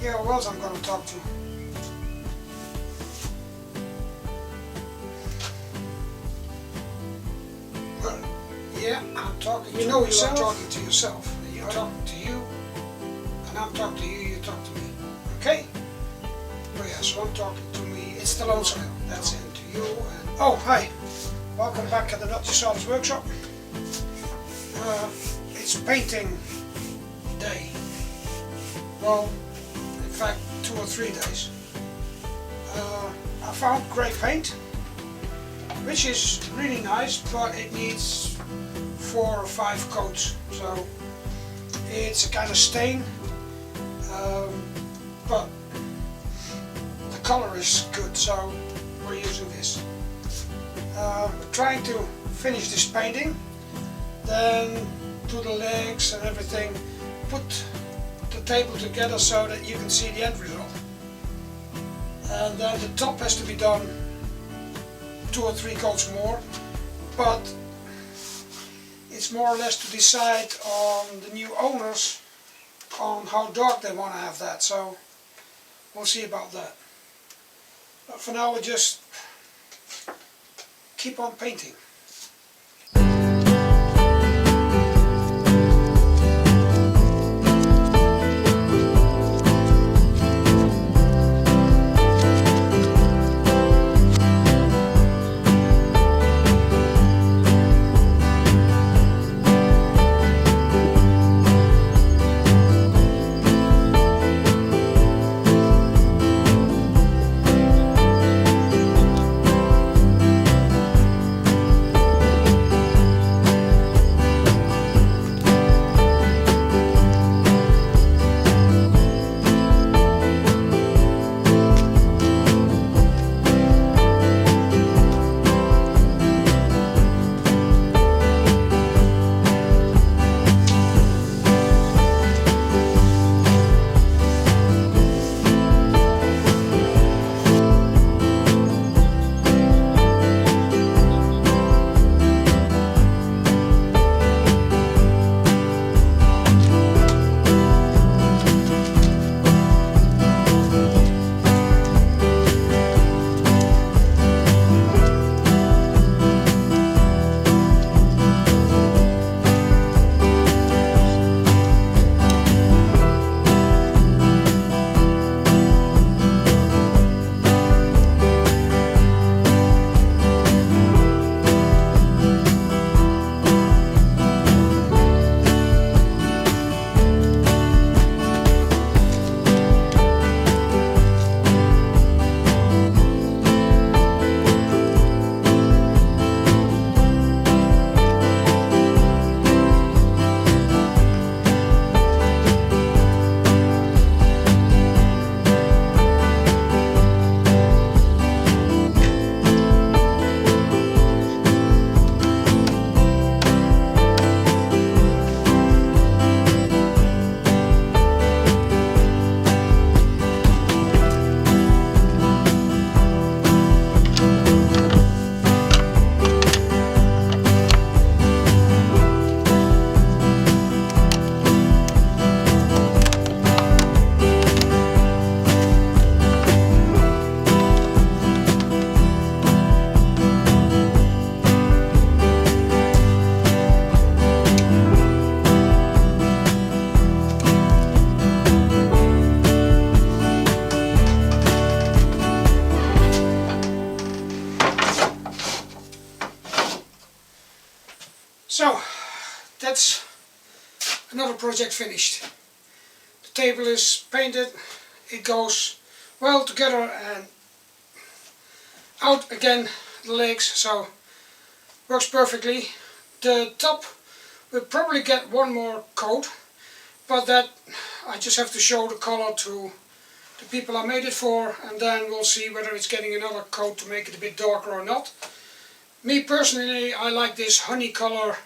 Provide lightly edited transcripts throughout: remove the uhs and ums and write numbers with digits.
Yeah, who else I'm going to talk to? Well, yeah, I'm talking. You know yourself. You're talking to yourself. You're talking to you, and I'm talking to you. You talk to me. Okay? Oh yeah, so I'm talking to me. It's the lone scale. That's it. To you. And oh, hi. Welcome back at the Just Sawdust workshop. It's painting day. Well, in fact, 2 or 3 days. I found grey paint, which is really nice, but it needs 4 or 5 coats. So it's a kind of stain, but the color is good, so we're using this. We're trying to finish this painting, then do the legs and everything, put the table together so that you can see the end result. And then the top has to be done 2 or 3 coats more, but it's more or less to decide on the new owners on how dark they want to have that, so we'll see about that. But for now we just keep on painting. So, that's another project finished. The table is painted, it goes well together and out again the legs, so works perfectly. The top will probably get 1 more coat, but that I just have to show the color to the people I made it for, and then we'll see whether it's getting another coat to make it a bit darker or not. Me personally, I like this honey color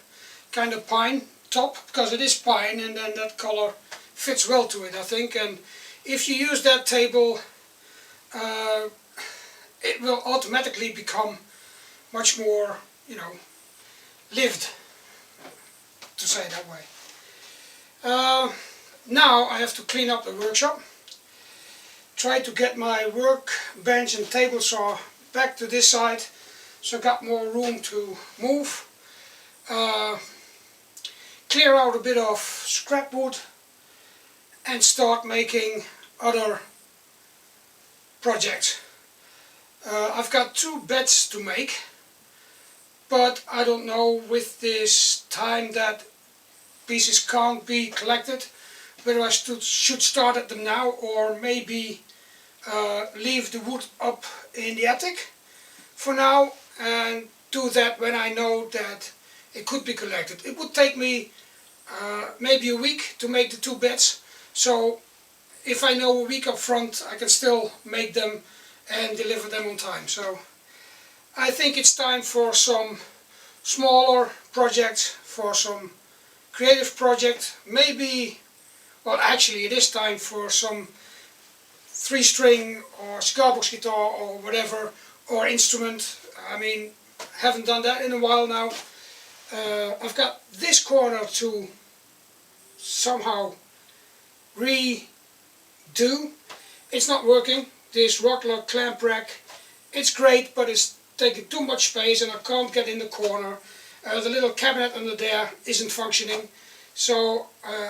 kind of pine top, because it is pine and then that color fits well to it, I think. And if you use that table, it will automatically become much more, you know, lived, to say it that way. Now I have to clean up the workshop. try to get my workbench and table saw back to this side, so I got more room to move. Clear out a bit of scrap wood and start making other projects. I've got 2 beds to make, but I don't know with this time that pieces can't be collected whether I should start at them now or maybe leave the wood up in the attic for now and do that when I know that it could be collected. It would take me maybe a week to make the 2 beds, so if I know a week up front I can still make them and deliver them on time. So I think it's time for some smaller projects, for some creative project. Maybe, well actually it is time for some 3-string or cigar box guitar or whatever, or instrument. I mean, haven't done that in a while now. I've got this corner to somehow redo. It's not working. This rock lock clamp rack, it's great, but it's taking too much space and I can't get in the corner. The little cabinet under there isn't functioning. So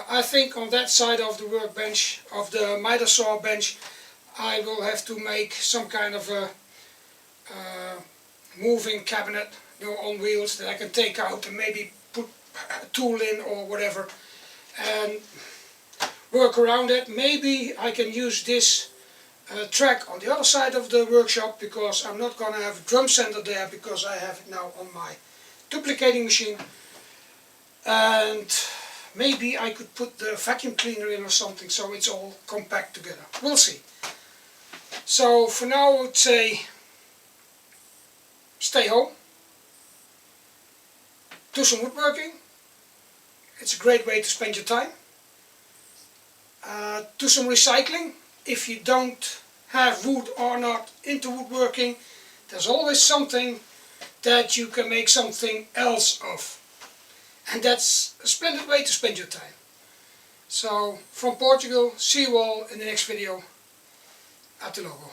I think on that side of the workbench, of the miter saw bench, I will have to make some kind of a moving cabinet, you know, on wheels that I can take out and maybe put a tool in or whatever and work around it. Maybe I can use this track on the other side of the workshop, because I'm not going to have a drum sander there because I have it now on my duplicating machine. And maybe I could put the vacuum cleaner in or something so it's all compact together. We'll see. So for now I would say stay home, do some woodworking. It's a great way to spend your time. Do some recycling. If you don't have wood or not into woodworking, there's always something that you can make something else of. And that's a splendid way to spend your time. So from Portugal, see you all in the next video. Até logo.